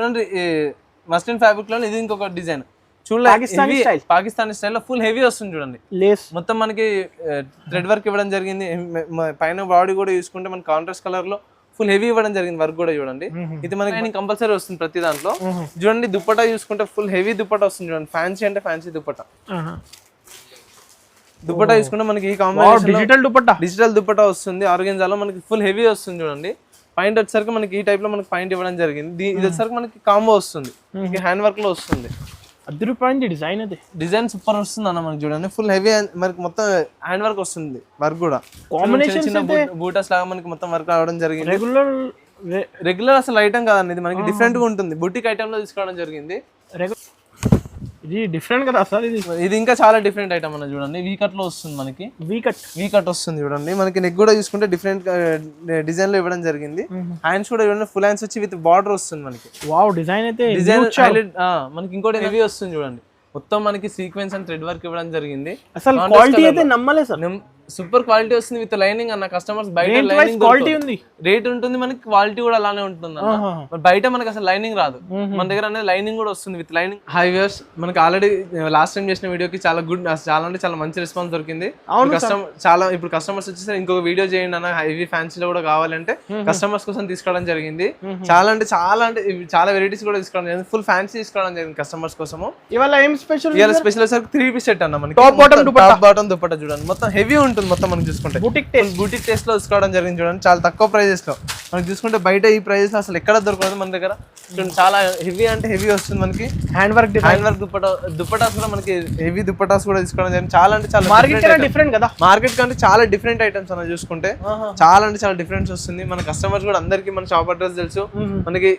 చూడండి muslin fabric లో ఇది ఇంకొక డిజైన్ చూడండి, పాకిస్తానీ స్టైల్లో ఫుల్ హెవీ వస్తుంది చూడండి. మొత్తం మనకి థ్రెడ్ వర్క్ ఇవ్వడం జరిగింది. పైన బాడీ కూడా చూసుకుంటే మనకి కాంట్రాస్ట్ కలర్ లో ఫుల్ హెవీ ఇవ్వడం జరిగింది. వర్క్ కూడా చూడండి, ఇది మనకి కంపల్సరీ వస్తుంది ప్రతి దాంట్లో. చూడండి దుప్పటా చూసుకుంటే ఫుల్ హెవీ దుప్పటా వస్తుంది చూడండి. ఫ్యాన్సీ అంటే ఫ్యాన్సీ దుప్పటా. దుప్పటా చూసుకుంటే మనకి ఈ కాంబినేషన్ డిజిటల్ దుప్పటా వస్తుంది. ఆర్గెన్జాలో మనకి ఫుల్ హెవీ వస్తుంది చూడండి. పాయింట్ వచ్చేసరికి మనకి ఈ టైప్ లో మనకి పాయింట్ ఇవ్వడం జరిగింది. ఇది వచ్చేసరికి మనకి కాంబో వస్తుంది, హ్యాండ్ వర్క్ లో వస్తుంది. డిజైన్ సూపర్ వస్తుంది అన్న మనకి చూడండి. ఫుల్ హెవీ మనకి మొత్తం హ్యాండ్ వర్క్ వస్తుంది. వర్క్ కూడా చిన్న బూటాస్ లాగా మనకి మొత్తం వర్క్ రావడం జరిగింది. రెగ్యులర్ అసలు ఐటమ్ కాదండి, ఇది మనకి డిఫరెంట్ గా ఉంటుంది. బుటిక్ ఐటమ్ లో తీసుకోవడం జరిగింది. ఇది డిఫరెంట్ కదా సార్, ఇది ఇంకా చాలా డిఫరెంట్ ఐటమ్ అన్న చూడండి. వీ కట్ లో వస్తుంది మనకి, వీ కట్ వస్తుంది చూడండి. మనకి నెక్ కూడా చూసుకుంటే డిఫరెంట్ డిజైన్ లో ఇవ్వడం జరిగింది. హ్యాండ్స్ కూడా చూడండి ఫుల్ హ్యాండ్స్ వచ్చి విత్ బార్డర్ వస్తుంది మనకి. వావ్, డిజైన్ అయితే మనకి ఇంకోటి హెవీ వస్తుంది చూడండి. మొత్తం మనకి సీక్వెన్స్ అండ్ థ్రెడ్ వర్క్ ఇవ్వడం జరిగింది. అసలు క్వాలిటీ అయితే నమ్మలేదు సార్. సూపర్ క్వాలిటీ వస్తుంది విత్ లైనింగ్ అన్న. కస్టమర్స్ బయట లైనింగ్ క్వాలిటీ ఉంది, రేట్ ఉంటుంది, మనకి క్వాలిటీ కూడా అలానే ఉంటుంది అన్న. బయట మనకి అసలు లైనింగ్ రాదు, మన దగ్గర అనేది లైనింగ్ కూడా వస్తుంది విత్ లైనింగ్. హై వ్యూయర్స్, మనకి ఆల్రెడీ లాస్ట్ టైం చేసిన వీడియోకి చాలా అంటే చాలా మంచి రెస్పాన్స్ దొరికింది. ఇప్పుడు కస్టమర్స్ వచ్చేసరికి ఇంకొక వీడియో చేయండి అన్న, హెవీ ఫ్యాన్సీలో కూడా కావాలంటే కస్టమర్స్ కోసం తీసుకోవడం జరిగింది. చాలా వెరైటీస్ కూడా తీసుకోవడం జరిగింది. ఫుల్ ఫ్యాన్సీ తీసుకోవడం జరిగింది కస్టమర్స్ కోసం. ఇవాళ ఏం స్పెషల్? ఇవాళ స్పెషల్ వచ్చేసరికి 3 పీస్ సెట్ అన్న. మనకి టాప్ బాటమ్ దుపట్టా చూడండి, మొత్తం హెవీ ఉంటుంది. మొత్తం మనం చూసుకుంటే బూటిక్ టేస్ట్ లో తీసుకోవడం జరిగింది చూడండి. చాలా తక్కువ ప్రైజెస్ లో మనకి చూసుకుంటే బయట ఈ ప్రైజెస్ అసలు ఎక్కడ దొరకదు మన దగ్గర. చాలా హెవీ అంటే హెవీ వస్తుంది మనకి. హ్యాండ్ వర్క్ దుపటాస్ కూడా మనకి హెవీ దుపటాస్ కూడా తీసుకోవడం జరిగింది. చాలా అంటే చాలా డిఫరెంట్ కదా, మార్కెట్ కంటే చాలా డిఫరెంట్ ఐటమ్స్ అన్న చూసుకుంటే. చాలా అంటే చాలా డిఫరెన్స్ వస్తుంది. మన కస్టమర్స్ కూడా అందరికి మన షాప్ అడ్రస్ తెలుసు. మనకి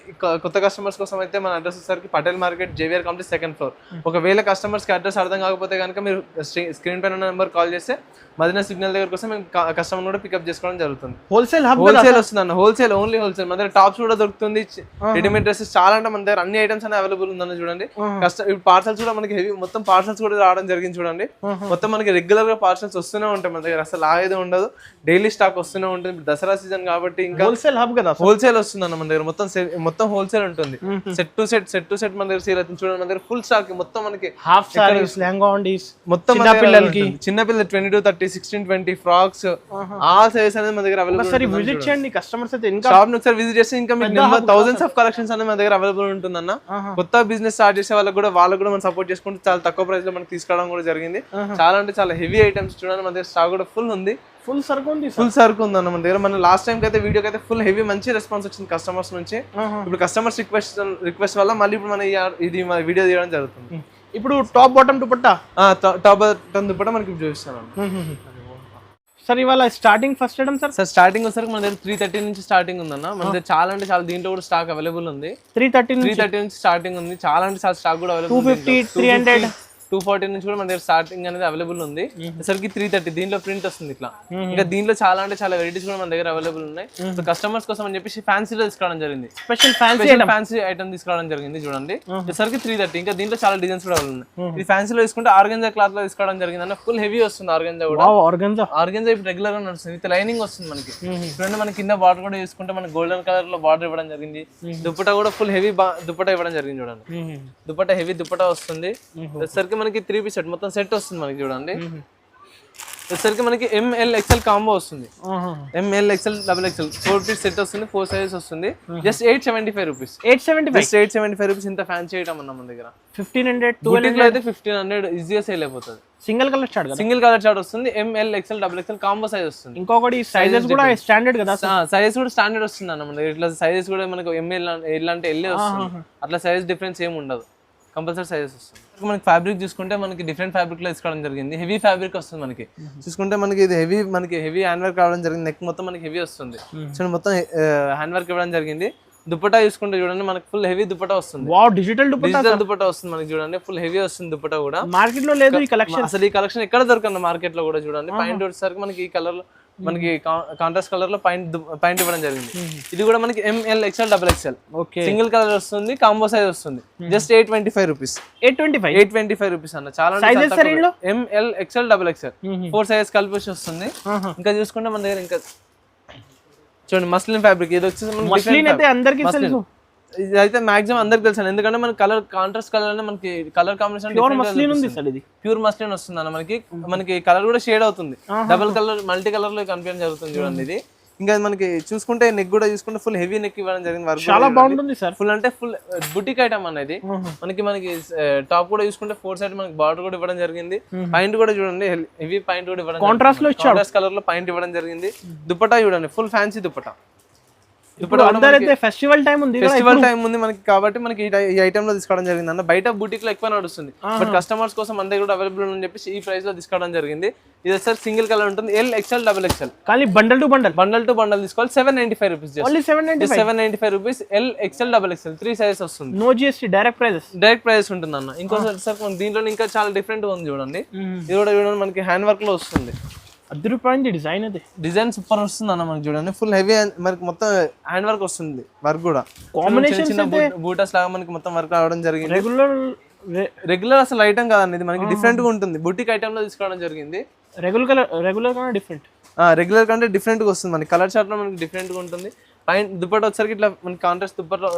కొత్త కస్టమర్స్ కోసం అయితే మన అడ్రస్ వచ్చేసరికి Patel market, JVR complex, 2nd floor. ఒకవేళ కస్టమర్స్ కి అడ్రస్ అర్థం కాకపోతే కనుక మీరు స్క్రీన్ పైన నెంబర్ కాల్ చేస్తే మదీనా సిగ్నల్ దగ్గర కోసం మేము కస్టమర్ కూడా పికప్ చేసుకోవడం జరుగుతుంది. హోల్సేల్ వస్తుంది అన్న, హోల్సేల్, ఓన్లీ హోల్సేల్. మన దగ్గర టాప్స్ కూడా దొరుకుతుంది, రెడీమేడ్ డ్రెస్సెస్ చాలా అంటే మన దగ్గర అన్ని ఐటమ్స్ అనేది అవైలబుల్ ఉందని చూడండి. ఇప్పుడు పార్సల్స్ కూడా మనకి హెవీ మొత్తం పార్సల్స్ కూడా రావడం జరిగింది చూడండి. మొత్తం మనకి రెగ్యులర్ గా పార్సల్స్ వస్తూనే ఉంటాయి మన దగ్గర, అసలు ఆగేది ఉండదు. డైలీ స్టాక్ వస్తూనే ఉంటుంది. దసరా సీజన్ కాబట్టి ఇంకా హోల్సేల్ హబ్ కదా, హోల్సేల్ వస్తుంది అన్న మన దగ్గర. మొత్తం హోల్సేల్ ఉంటుంది. సెట్ టు సెట్ మన దగ్గర సేల్ అవుతుంది చూడండి. మన దగ్గర ఫుల్ స్టాక్ మొత్తం మనకి హాఫ్ సారీస్, లెహంగా ఓండీస్, మొత్తం చిన్నపిల్లలు 22, 30, 16, 20 ఫ్రాక్స్, ఆల్ సైజెస్ అనేది మన దగ్గర అవైలబుల్. ఒకసారి విజిట్ చేయండి కస్టమర్స్ అయితే. ఇంకా షాప్ ని ఒకసారి విజిట్ చేస్తే ఇంకా మీకు థౌసండ్స్ ఆఫ్ కలెక్షన్స్ అనేది మన దగ్గర అవైలబుల్ ఉంటుందన్న. కొత్త బిజినెస్ స్టార్ట్ చేసే వాళ్ళకి కూడా మనం సపోర్ట్ చేసుకుంటూ చాలా తక్కువ ప్రైస్ లో మనకి తీసుకోవడం కూడా జరిగింది. చాలా అంటే చాలా హెవీ ఐటమ్స్ చూడండి. మన దగ్గర స్టాక్ కూడా ఫుల్ ఉంది, ఫుల్ సరుకు ఉంది అన్న మన దగ్గర. మన లాస్ట్ టైం అయితే వీడియోకి అయితే ఫుల్ హెవీ మంచి రెస్పాన్స్ వచ్చింది కస్టమర్స్ నుంచి. ఇప్పుడు కస్టమర్స్ రిక్వెస్ట్ వల్ల మళ్ళీ ఇప్పుడు మన ఇది వీడియో తీయడం జరుగుతుంది. ఇప్పుడు టాప్ బాటమ్ దుపట్టా మనకి చూపిస్తాను సార్. ఇవాళ starting first item sir starting వచ్చేసరికి మన దగ్గర 330 నుంచి స్టార్టింగ్ ఉందన్న. మన దగ్గర చాలా అంటే చాలా దీంట్లో కూడా స్టాక్ అవైలబుల్ ఉంది. 330 నుంచి స్టార్టింగ్ ఉంది. చాలా అంటే చాలా స్టాక్ కూడా అవైలబుల్. 250, 300, 240 నుంచి కూడా మన దగ్గర స్టార్టింగ్ అనేది అవైలబుల్ ఉంది. సరికి 330 దీంట్లో ప్రింట్ వస్తుంది ఇట్లా. ఇంకా దీంట్లో చాలా అంటే చాలా వెరైటీస్ కూడా మన దగ్గర అవైలబుల్ ఉన్నాయి. సో కస్టమర్స్ కోసం అని చెప్పేసి ఫ్యాన్సీలో తీసుకోవడం జరిగింది. స్పెషల్ ఫ్యాన్సీ ఐటమ్ తీసుకోవడం జరిగింది చూడండి. సరికి 330. ఇంకా దీంట్లో చాలా డిజైన్స్ కూడా ఉన్నాయి. ఇది ఫ్యాన్సీలో తీసుకుంటే ఆర్గెంజా క్లాత్ లో తీసుకోవడం జరిగింది అన్న. ఫుల్ హెవీ వస్తుంది ఆర్గెంజా కూడా. ఆర్గెంజా ఇప్పుడు రెగ్యులర్ గా నడుస్తుంది. విత్ లైనింగ్ వస్తుంది మనకి. చూడండి మనకి కింద బార్డర్ కూడా తీసుకుంటే మనకి గోల్డెన్ కలర్ లో బార్డర్ ఇవ్వడం జరిగింది. దుపట్టా కూడా ఫుల్ హెవీ దుపట్టా ఇవ్వడం జరిగింది చూడండి. దుపట్టా హెవీ దుపట్టా వస్తుంది. సరికి మనకి 3 పీస్ సెట్ మొత్తం సెట్ వస్తుంది మనకి చూడండి. వచ్చేసరికి మనకి ML XL కాంబో వస్తుంది. ML XL XXL 4 piece set వస్తుంది. 4 సైజెస్ వస్తుంది. Just 875 rupees. 875 రూపీస్. ఇంత ఫ్యాన్సీ ఐటమ్ అన్న మన దగ్గర. 1500, 1200 అయితే 1500 ఈజీగా సేల్ అయిపోతుంది. సింగిల్ కలర్ చార్ట్ వస్తుంది. ML XL XXL combo size వస్తుంది. ఇంకొకటి సైజెస్ కూడా స్టాండర్డ్ కదా, సైజెస్ కూడా స్టాండర్డ్ వస్తుంది అన్న మన దగ్గర. ఇట్లా సైజెస్ కూడా మనకు ML అంటే LA వస్తుంది. అట్లా సైజ్ డిఫరెన్స్ ఏమి ఉండదు, కంపల్సరీ సైజెస్ వస్తుంది. మనకి ఫ్యాబ్రిక్ చూసుకుంటే మనకి డిఫరెంట్ ఫ్యాబ్రిక్ లో తీసుకోవడం జరిగింది. హెవీ ఫ్యాబ్రిక్ వస్తుంది మనకి. చూసుకుంటే మనకి ఇది హెవీ హ్యాండ్ వర్క్ రావడం జరిగింది. నెక్ మొత్తం మనకి హెవీ వస్తుంది. చూడండి మొత్తం హ్యాండ్ వర్క్ ఇవ్వడం జరిగింది. దుపట్టా చూసుకుంటే చూడండి మనకి ఫుల్ హెవీ దుపట్టా వస్తుంది. డిజిటల్ దుపట్టా వస్తుంది మనకి చూడండి. ఫుల్ హెవీ వస్తుంది దుపట్టా కూడా. మార్కెట్ లో లేదు ఈ కలెక్షన్. అసలు ఈ కలెక్షన్ ఎక్కడ దొరకదు మార్కెట్ లో కూడా చూడండి. పాయింట్ వచ్చేసరికి మనకి ఈ కలర్ లో మనకి కాంట్రాస్ట్ కలర్ లో పాయింట్ ఇవ్వడం జరిగింది. ఇది కూడా మనకి ML XL XXL single colour వస్తుంది. కాంబో సైజ్ వస్తుంది. Just 825 rupees. 825 రూపీస్ అన్న. చాలా ML XL XXL 4 సైజెస్ కలిపి వస్తుంది. ఇంకా చూసుకుంటే మన దగ్గర ఇంకా చూడండి మస్లిన్ ఫ్యాబ్రిక్. ఇది వచ్చేసి మస్లిన్ అయితే అందరికీ తెలుసు. ఇది అయితే మాక్సిమం అందరికి తెలుసు, ఎందుకంటే మనకి కలర్ కాంట్రాస్ట్ కలర్ అంటే మనకి కలర్ కాంబినేషన్ ప్యూర్ మస్లిన్ ఉంది సార్ ఇది. ప్యూర్ మస్లిన్ వస్తుంది అన్న మనకి కలర్ కూడా షేడ్ అవుతుంది, డబుల్ కలర్ మల్టీ కలర్ లో కనిపించడం జరుగుతుంది చూడండి ఇది. ఇంకా మనకి చూసుకుంటే నెక్ కూడా చూసుకుంటే ఫుల్ హెవీ నెక్ ఇవ్వడం జరిగింది, వర్క్ చాలా బాగుంటుంది సార్. ఫుల్ అంటే ఫుల్ బుటిక్ ఐటమ్ అనేది. మనకి టాప్ కూడా చూసుకుంటే 4 సైడ్ మనకి బార్డర్ కూడా ఇవ్వడం జరిగింది, పాయింట్ కూడా చూడండి హెవీ పాయింట్ కూడా ఇవ్వడం, కాంట్రాస్ట్ లో కాంట్రాస్ట్ కలర్ లో పాయింట్ ఇవ్వడం జరిగింది. దుపట్టా చూడండి ఫుల్ ఫ్యాన్సీ దుపట్టా. ఇప్పుడు అందరైతే ఫెస్టివల్ టైం ఉంది, ఫెస్టివల్ టైం ఉంది మనకి కాబట్టి మనకి ఈ ఐటమ్ లో తీసుకోవడం జరిగింది అన్న. బయట బుటిక్ లో ఎక్కువ నడుస్తుంది, బట్ కస్టమర్స్ కోసం మన దగ్గర కూడా అవైలబుల్ అని చెప్పేసి ఈ ప్రైస్ లో తీసుకోవడం జరిగింది. ఇది సార్ సింగిల్ కలర్ ఉంటుంది, ఎల్ ఎక్స్ఎల్ డబుల్ ఎక్స్ఎల్, కానీ బండల్ టు బండల్ తీసుకోవాలి. 795 rupees, only 795 rupees. L XL double XL 3 sizes వస్తుంది. నో జిఎస్టీ, డైరెక్ట్ ప్రైజెస్ ఉంటుంది అన్న. ఇంకోసారి సార్ దీంట్లో ఇంకా చాలా డిఫరెంట్ ఉంది చూడండి. ఇది కూడా చూడండి మనకి హ్యాండ్ వర్క్ లో వస్తుంది. అదిరిపోయింది డిజైన్, అది డిజైన్ సూపర్ వస్తుంది అన్న. మనకి చూడండి ఫుల్ హెవీ మనకి మొత్తం హ్యాండ్ వర్క్ వస్తుంది, వర్క్ కూడా కాంబినేషన్ బూటాస్ లాగా మనకి మొత్తం వర్క్ రావడం జరిగింది. రెగ్యులర్ అసలు ఐటమ్ కాదండి ఇది, మనకి డిఫరెంట్ గా ఉంటుంది. బుటిక్ ఐటమ్ లో తీసుకోవడం జరిగింది. రెగ్యులర్ కన్నా డిఫరెంట్, రెగ్యులర్ కంటే డిఫరెంట్ గా వస్తుంది. మనకి కలర్ చార్ట్ లో మనకి డిఫరెంట్ గా ఉంటుంది. పైన దుపట్టా వచ్చరికి ఇట్లా మనకి కాంట్రాస్ట్ దుపట్టా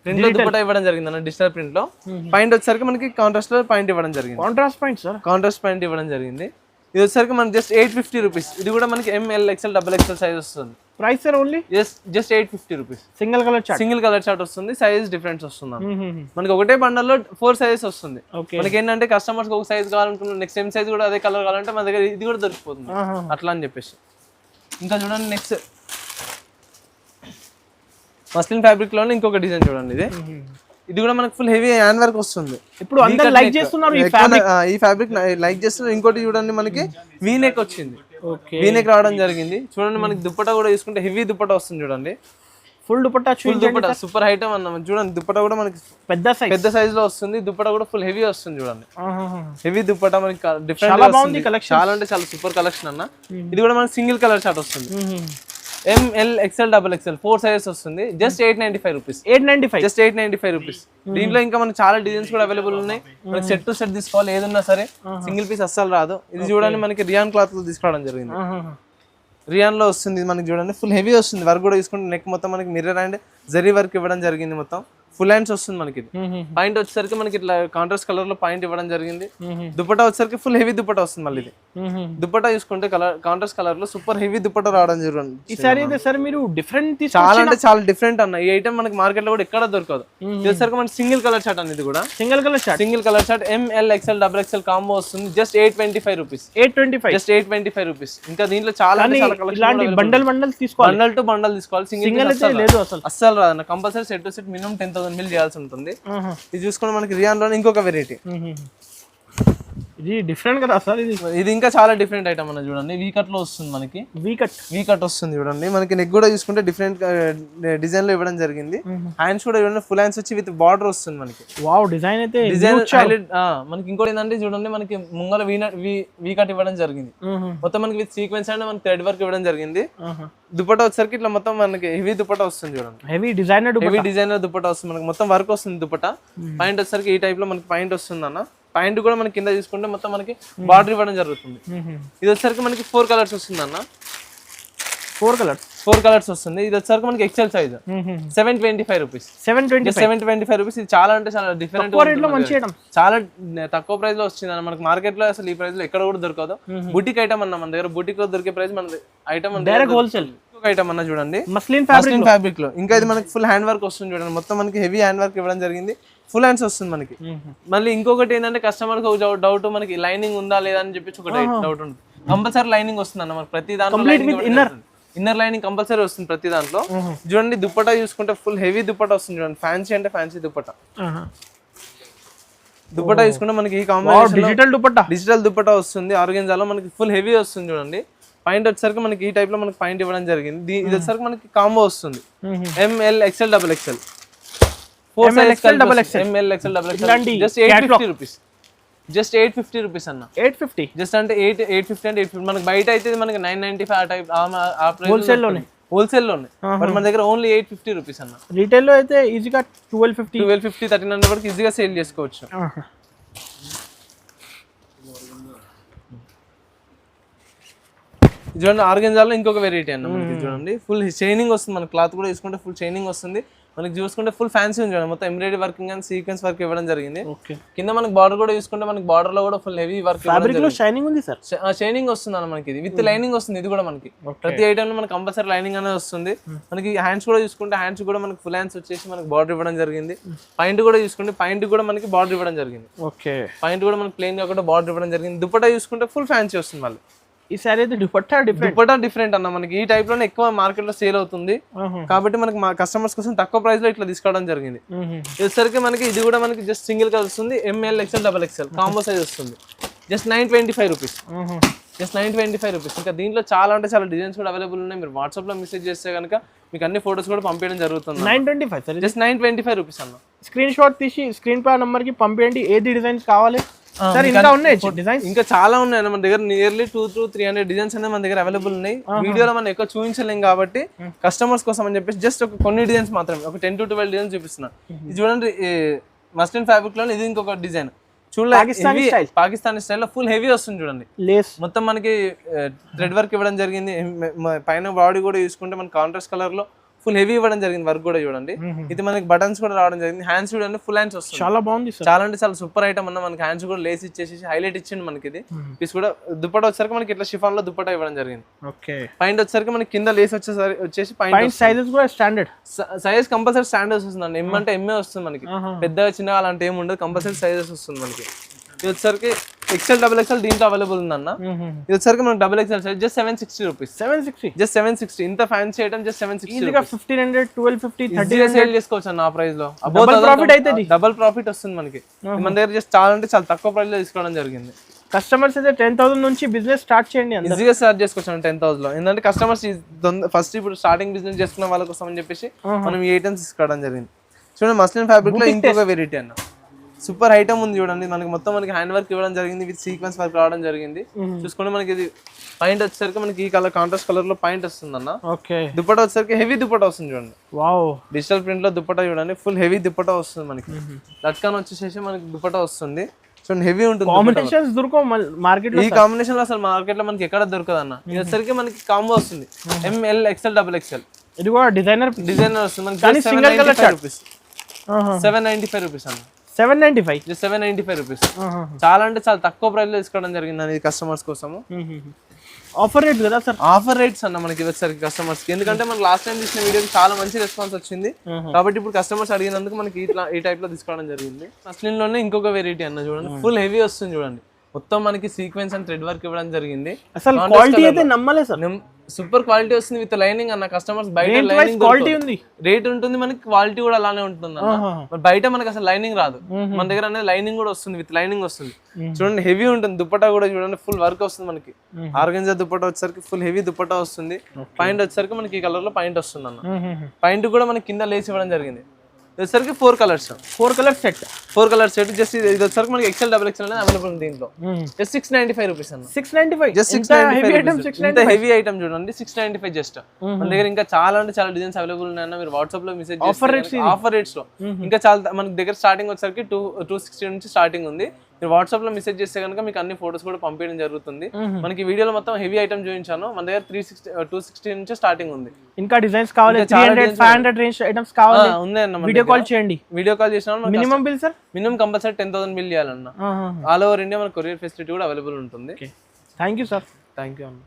ప్రింట్ లో దుపట్టా ఇవ్వడం జరిగింది అన్న, డిజిటల్ ప్రింట్ లో. పాయింట్ వచ్చరికి మనకి కాంట్రాస్ట్ లో పాయింట్ ఇవ్వడం జరిగింది, కాంట్రాస్ట్ పాయింట్ ఇవ్వడం జరిగింది. ఇది వచ్చరికి మనకి జస్ట్ 850 రూపీస్. ఇది కూడా మనకి M L XL double XL size వస్తుంది. Price sir only just 850 rupees. Single colour chart వస్తుంది, సైజ్ డిఫరెన్స్ వస్తుంది. మనకి ఒకటే బండల్ లో 4 సైజెస్ వస్తుంది. మనకి ఏంటంటే కస్టమర్స్ ఒక సైజ్ కావాలనుకున్న నెక్స్ట్ సేమ్ సైజ్ కూడా అదే కలర్ కావాలంటే మన దగ్గర ఇది కూడా దొరికిపోతుంది అట్లా అని చెప్పేసి. ఇంకా చూడండి నెక్స్ట్ మస్లిన్ ఫ్యాబ్రిక్ లోనే ఇంకొక డిజైన్ చూడండి. ఇది కూడా మనకి ఫుల్ హెవీ హ్యాండ్ వర్క్ వస్తుంది. ఇప్పుడు అందరూ లైక్ చేస్తున్నారు ఈ ఫ్యాబ్రిక్ లైక్ చేస్తున్నారు. ఇంకోటి చూడండి మనకి వీ నెక్ వచ్చింది, వీ నెక్ రావడం జరిగింది. చూడండి మనకి దుపట్టా కూడా చూసుకుంటే హెవీ దుపట్టా వస్తుంది చూడండి. ఫుల్ దుపట్టా సూపర్ ఐటమ్ అన్న. చూడండి దుపట్టా కూడా మనకి పెద్ద సైజ్ లో వస్తుంది. దుపట్టా కూడా ఫుల్ హెవీ వస్తుంది చూడండి. హెవీ దుపట్టా మనకి డిఫరెంట్, చాలా అంటే చాలా సూపర్ కలెక్షన్ అన్న. ఇది కూడా మనకి సింగిల్ కలర్ చార్ట్ వస్తుంది. M L XL double XL 4 sizes వస్తుంది. Just 895 rupees. Just 895 rupees. దీంట్లో ఇంకా మనకి చాలా డిజైన్స్ కూడా అవైలబుల్ ఉన్నాయి. మనకి సెట్ టు సెట్ తీసుకోవాలి, ఏదన్నా సరే సింగిల్ పీస్ అస్సలు రాదు. ఇది చూడండి మనకి రియాన్ క్లాత్ లో తీసుకోవడం జరిగింది. రియాన్ లో వస్తుంది మనకి చూడండి ఫుల్ హెవీ వస్తుంది. వర్క్ కూడా తీసుకుంటే నెక్ మొత్తం మనకి మిర్రర్ అండ్ జరీ వర్క్ ఇవ్వడం జరిగింది. మొత్తం ఫుల్ హ్యాండ్స్ వస్తుంది మనకి. పాయింట్ వచ్చేసరికి మనకి ఇట్లా కాంట్రాస్ట్ కలర్ లో పాయింట్ ఇవ్వడం జరిగింది. దుపట్టా వచ్చేసరికి ఫుల్ హెవీ దుపట్టా వస్తుంది. మళ్ళీ ఇది దుపట్టా చూసుకుంటే కలర్ కాంట్రాస్ట్ కలర్ లో సూపర్ హెవీ దుపట్టా రావడం జరుగుతుంది. ఈసారి సార్ మీరు డిఫరెంట్ చాలా అంటే చాలా డిఫరెంట్ అన్న. ఈ ఐటమ్ మనకి మార్కెట్ లో కూడా ఎక్కడ దొరకదు. వచ్చేసరికి మనకి సింగిల్ కలర్ షర్ట్ అన్న. ఇది కూడా single colour shirt M L XL double XL combo వస్తుంది. Just 825 rupees. Just 825 rupees. ఇంకా దీంట్లో చాలా బండల్ తీసుకోవాలి, బండల్ టు బండల్ తీసుకోవాలి. సింగిల్ లేదు అసలు రాదన్న. Compulsory set to set minimum 10,000 ml చేయాల్సి ఉంటుంది. ఇది చూసుకుంటే మనకి రియాన్ లో ఇంకొక వెరైటీ. ఇది డిఫరెంట్ కదా సార్. ఇది ఇంకా చాలా డిఫరెంట్ ఐటమ్ అన్న. చూడండి వీ కట్ లో వస్తుంది మనకి. వీ కట్ వస్తుంది చూడండి. మనకి నెక్ కూడా చూసుకుంటే డిఫరెంట్ డిజైన్ లో ఇవ్వడం జరిగింది. హ్యాండ్స్ కూడా చూడండి ఫుల్ హ్యాండ్స్ వచ్చి విత్ బార్డర్ వస్తుంది మనకి. వావ్ డిజైన్ అయితే మనకి ఇంకోటి ఏంటంటే చూడండి మనకి ముంగల వీ కట్ ఇవ్వడం జరిగింది. మొత్తం మనకి విత్ సీక్వెన్స్ అండ్ మనకి థ్రెడ్ వర్క్ ఇవ్వడం జరిగింది. దుపట్టా వచ్చేసరికి ఇట్లా మొత్తం మనకి హెవీ దుపట్టా వస్తుంది చూడండి. హెవీ డిజైనర్ దుపట్టా వస్తుంది మనకి. మొత్తం వర్క్ వస్తుంది దుపట్టా. పాయింట్ వచ్చేసరికి ఈ టైప్ లో మనకి పాయింట్ వస్తుంది అన్న. పాయింట్ కూడా మనకి కింద చూసుకుంటే మొత్తం మనకి బార్డర్ ఇవ్వడం జరుగుతుంది. ఇది వచ్చేసరికి మనకి 4 కలర్స్ వస్తుంది అన్న. 4 కలర్స్ వస్తుంది. ఇది వచ్చేసరికి మనకి ఎక్సెల్ సైజ్ 725 రూపీస్. 725 రూపీస్. ఇది చాలా అంటే చాలా డిఫరెంట్, చాలా తక్కువ ప్రైస్ లో వచ్చింది అన్న. మనకి మార్కెట్ లో అసలు ఈ ప్రైస్ లో ఎక్కడ కూడా దొరకదు. బుటిక్ ఐటమ్ అన్న. మన దగ్గర బుటిక్ లో దొరికే ప్రైస్ మన ఐటమ్ హోల్సేల్ ఐటమ్ అన్న. చూడండి మస్లిన్ ఫ్యాబ్రిక్ లో ఇంకా ఇది మనకి ఫుల్ హ్యాండ్ వర్క్ వస్తుంది చూడండి. మొత్తం మనకి హెవీ హ్యాండ్ వర్క్ ఇవ్వడం జరిగింది. ఫుల్ హ్యాండ్స్ వస్తుంది మనకి. మళ్ళీ ఇంకొకటి ఏంటంటే కస్టమర్ కి ఒక డౌట్, మనకి లైనింగ్ ఉందా లేదా అని చెప్పేసి ఒక డౌట్ ఉంటుంది. కంపల్సరీ లైనింగ్ వస్తుంది అన్న. మనకి ప్రతి దాంట్లో ఇన్నర్ లైనింగ్ కంపల్సరీ వస్తుంది ప్రతి దాంట్లో. చూడండి దుపట్టా చూసుకుంటే ఫుల్ హెవీ దుపట్టా వస్తుంది చూడండి. ఫ్యాన్సీ అంటే ఫ్యాన్సీ దుపట్టా. దుపట్టా చూసుకుంటే మనకి ఈ కాంబినేషన్ డిజిటల్ దుపట్టా వస్తుంది. ఆర్గెన్జాలో మనకి ఫుల్ హెవీ వస్తుంది చూడండి. పాయింట్ వచ్చేసరికి మనకి ఈ టైప్ లో మనకి పాయింట్ ఇవ్వడం జరిగింది. ఇది వచ్చేసరికి మనకి కాంబో వస్తుంది. M L XL double XL 4 size double XL. ML XL double XL just 850 rupees. Just 850 rupees అన్న. 850 జస్ట్ అంటే 850 అంటే 850. మనకి బయట అయితే మనకి 995 ఆ టైప్ ఆ ప్రైస్ హోల్సేల్ లోనే. బట్ మన దగ్గర ఓన్లీ 850 రూపీస్ అన్న. రీటైల్ లో అయితే ఈజీగా 1250 1300 వరకు ఈజీగా సేల్ చేసుకోవచ్చు. ఇది చూడండి ఆర్గెంజాలో ఇంకొక వెరైటీ అన్న మనకి చూడండి ఫుల్ షైనింగ్ వస్తుంది, మన క్లాత్ కూడా తీసుకుంటే ఫుల్ షైనింగ్ వస్తుంది. మనకి చూసుకుంటే ఫుల్ ఫ్యాన్సీ ఉంది చూడండి, మొత్తం embroidery working and sequence work ఇవ్వడం జరిగింది. కింద మనకి బార్డర్ కూడా చూసుకుంటే మనకి బార్డర్ లో కూడా ఫుల్ హెవీ వర్క్ షైనింగ్ ఉంది సార్. షైనింగ్ వస్తుంది అన్న మనకి, విత్ లైనింగ్ వస్తుంది. ఇది కూడా మనకి ప్రతి ఐటమ్ లో మనకి కంపల్సరీ లైనింగ్ అనేది వస్తుంది. మనకి హ్యాండ్స్ కూడా చూసుకుంటే హ్యాండ్స్ కూడా మనకి ఫుల్ హ్యాండ్స్ వచ్చేసి మనకి బార్డర్ ఇవ్వడం జరిగింది. పాయింట్ కూడా చూసుకుంటే పాయింట్ కూడా మనకి బార్డర్ ఇవ్వడం జరిగింది. పాయింట్ కూడా మనకి ప్లెయిన్ గా కూడా బార్డర్ ఇవ్వడం జరిగింది. దుపట్టా చూసుకుంటే ఫుల్ ఫ్యాన్సీ వస్తుంది మళ్ళీ. ఈ సారీ అయితే దుపట్టా డిఫరెంట్ అన్న, మనకి ఈ టైప్ లోనే ఎక్కువ మార్కెట్ లో సేల్ అవుతుంది కాబట్టి మనకి మా కస్టమర్స్ కోసం తక్కువ ప్రైస్ లో ఇట్లా తీసుకోవడం జరిగింది. వచ్చేసరికి మనకి ఇది కూడా మనకి జస్ట్ సింగిల్ కలర్ వస్తుంది, M L XL double XL combo size వస్తుంది. Just 925 rupees, just 925 rupees. ఇంకా దీంట్లో చాలా అంటే చాలా డిజైన్స్ కూడా అవైలబుల్ ఉన్నాయి. మీరు వాట్సాప్ లో మెసేజ్ చేస్తే కనుక మీకు అన్ని ఫోటోస్ కూడా పంపించడం జరుగుతుంది. 925 జస్ట్ 925 రూపీస్ అన్న. స్క్రీన్ షాట్ తీసి స్క్రీన్ పై నంబర్ కి పంపించండి ఏది డిజైన్స్ కావాలి. ఇంకా చాలా ఉన్నాయి మన దగ్గర, నియర్లీ 200 to 300 డిజైన్స్ అనేది మన దగ్గర అవైలబుల్ ఉన్నాయి. వీడియోలో మనం ఎక్కువ చూపించలేం కాబట్టి కస్టమర్స్ కోసం అని చెప్పేసి జస్ట్ ఒక కొన్ని డిజైన్స్ మాత్రమే, ఒక 10 to 12 డిజైన్స్ చూపిస్తున్నా. ఇది చూడండి మస్లిన్ ఫ్యాబ్రిక్ లో ఇది ఇంకొక డిజైన్ చూడండి, పాకిస్తానీ స్టైల్లో ఫుల్ హెవీ వస్తుంది చూడండి. మొత్తం మనకి థ్రెడ్ వర్క్ ఇవ్వడం జరిగింది. పైన బాడీ కూడా చూసుకుంటే మనకి కాంట్రాస్ట్ కలర్ లో ఫుల్ హెవీ ఇవ్వడం జరిగింది. వర్క్ కూడా చూడండి, ఇది మనకి బటన్స్ కూడా రావడం జరిగింది. హ్యాండ్స్ చూడండి ఫుల్ హ్యాండ్స్ వస్తుంది, చాలా బాగుంది, చాలా అంటే చాలా సూపర్ ఐటమ్ అన్న. మనకి హ్యాండ్స్ కూడా లేస్ ఇచ్చేసి హైలైట్ ఇచ్చింది మనకి. ఇది పీస్ కూడా దుపట్టా వచ్చేసరికి మనకి ఇట్లా షిఫాన్ లో దుపట్టా ఇవ్వడం జరిగింది. పాయింట్ వచ్చేసరికి మనకి కింద లేస్ వచ్చేసి పాయింట్ సైజెస్ కూడా స్టాండర్డ్ సైజ్ కంపల్సరీ స్టాండర్డ్స్ వస్తుంది అండి. ఎం అంటే ఎంఏ వస్తుంది మనకి, పెద్దగా చిన్నగా అలాంటి ఏమి ఉండదు, కంపల్సరీ సైజెస్ వస్తుంది మనకి. ఇది వచ్చేసరికి ఎక్స్ఎల్ డబుల్ ఎక్స్ఎల్ దీంట్లో అవైలబుల్ ఉందన్న. ఇది వచ్చేసరికి మనకి double XL size just 760 rupees. 760 just 760. ఇంత ఫ్యాన్సీ ఐటమ్ జస్ట్ 760. 1500 1250 30 సేల్ చేసుకోవచ్చు అన్న ఆ ప్రైస్ లో. డబుల్ ప్రాఫిట్ వస్తుంది మనకి. మన దగ్గర జస్ట్ చాలా అంటే చాలా తక్కువ ప్రైస్ లో తీసుకోవడం జరిగింది. కస్టమర్స్ అయితే 10,000 నుంచి బిజినెస్ స్టార్ట్ చేయండి, ఈజీగా స్టార్ట్ చేసుకోవచ్చు 10,000 లో. ఎందుకంటే కస్టమర్స్ ఫస్ట్ ఇప్పుడు స్టార్టింగ్ బిజినెస్ చేసుకున్న వాళ్ళ కోసం అని చెప్పేసి మనం ఈ ఐటమ్స్ తీసుకోవడం జరిగింది. చూడండి మస్లిన్ ఫ్యాబ్రిక్ లో ఇంకొక వెరైటీ అన్న, సూపర్ ఐటమ్ ఉంది చూడండి. మనకి మొత్తం మనకి హ్యాండ్ వర్క్ ఇవ్వడం జరిగింది, విత్ సీక్వెన్స్ వర్క్ రావడం జరిగింది. చూసుకుంటే మనకి ఇది పాయింట్ వచ్చేసరికి మనకి ఈ కలర్ కాంట్రాస్ట్ కలర్ లో పాయింట్ వస్తుంది అన్న. దుపట్టా వచ్చేసరికి హెవీ దుపట్టా వస్తుంది చూడండి. డిజిటల్ ప్రింట్ లో దుపట్టా చూడండి, ఫుల్ హెవీ దుపట్టా వస్తుంది మనకి. లట్కాన్ వచ్చేసి మనకి దుపట్టా వస్తుంది చూడండి, హెవీ ఉంటుంది. మార్కెట్ ఈ కాంబినేషన్ లో అసలు మార్కెట్ లో మనకి ఎక్కడ దొరకదు అన్న. ఇది వచ్చేసరికి మనకి కాంబో వస్తుంది, ఎంఎల్ ఎక్స్ఎల్ డబుల్ ఎక్స్ఎల్. ఇది కూడా డిజైనర్ వస్తుంది మనకి. 795 రూపీస్, 795 రూపీస్ అన్న. 795 రూపీస్. చాలా అంటే చాలా తక్కువ ప్రైస్ లో తీసుకోవడం జరిగింది అనేది కస్టమర్స్ కోసము. ఆఫర్ రేట్ కదా సార్? ఆఫర్ రేట్స్ అన్న మనకి వచ్చేసరికి కస్టమర్స్ కి, ఎందుకంటే మనకి లాస్ట్ టైం తీసిన వీడియోకి చాలా మంచి రెస్పాన్స్ వచ్చింది కాబట్టి ఇప్పుడు కస్టమర్స్ అడిగినందుకు మనకి ఇట్లా ఈ టైప్ లో తీసుకోవడం జరిగింది. మస్లిన్ లోనే ఇంకొక వెరైటీ అన్న చూడండి, ఫుల్ హెవీ వస్తుంది చూడండి. మొత్తం మనకి సీక్వెన్స్ అండ్ థ్రెడ్ వర్క్ ఇవ్వడం జరిగింది. అసలు క్వాలిటీ అయితే నమ్మలేదు సార్, సూపర్ క్వాలిటీ వస్తుంది విత్ లైనింగ్ అన్న. కస్టమర్స్ బయట లైనింగ్ క్వాలిటీ ఉంది, రేట్ ఉంటుంది, మనకి క్వాలిటీ కూడా అలానే ఉంటుంది అన్న. బయట మనకి అసలు లైనింగ్ రాదు, మన దగ్గర అనేది లైనింగ్ కూడా వస్తుంది, విత్ లైనింగ్ వస్తుంది. చూడండి హెవీ ఉంటుంది. దుపట్టా కూడా చూడండి ఫుల్ వర్క్ వస్తుంది మనకి. ఆర్గంజా దుపట్టా వచ్చేసరికి ఫుల్ హెవీ దుపట్టా వస్తుంది. పాయింట్ వచ్చేసరికి మనకి ఈ కలర్ లో పాయింట్ వస్తుంది అన్న. పాయింట్ కూడా మనకి కింద లేస్ ఇవ్వడం జరిగింది. వచ్చేసరికి 4 కలర్స్ సెట్. జస్ట్ ఇది వచ్చేసరికి మనకి ఎక్స్ఎల్ డబుల్ ఎక్స్ఎల్ అనేది అవైలబుల్ ఉంది దీంట్లో. జస్ట్ 695 రూపీస్ అన్న. 695 జస్ట్ 695. ఇంత హెవీ ఐటమ్ చూడండి 695 జస్ట్. మన దగ్గర ఇంకా చాలా అంటే చాలా డిజైన్స్ అవైలబుల్ ఉన్నాయన్న. మీరు వాట్సాప్ లో మెసేజ్ ఆఫర్ రేట్స్ లో ఇంకా చాలా మన దగ్గర స్టార్టింగ్ వచ్చేసరికి 260 నుంచి స్టార్టింగ్ ఉంది. మీరు వాట్సాప్ లో మెసేజ్ చేస్తే కనుక మీకు అన్ని ఫోటోస్ కూడా పంపించడం జరుగుతుంది. మనకి వీడియోలో మొత్తం హెవీ ఐటమ్ చూపించాను. మన దగ్గర 260 నుంచి స్టార్టింగ్ ఉంది. ఇంకా డిజైన్స్ కావాలి, 300 500 రేంజ్ ఐటమ్స్ కావాలి, ఉంది అన్న. వీడియో కాల్ చేయండి. వీడియో కాల్ చేసినా minimum bill sir? Minimum compulsory 10,000 bill చేయాలన్న. ఆల్ ఓవర్ ఇండియా మన కొరియర్ ఫెసిలిటీ కూడా అవైలబుల్ ఉంటుంది. Thank you sir. Thank you అన్న.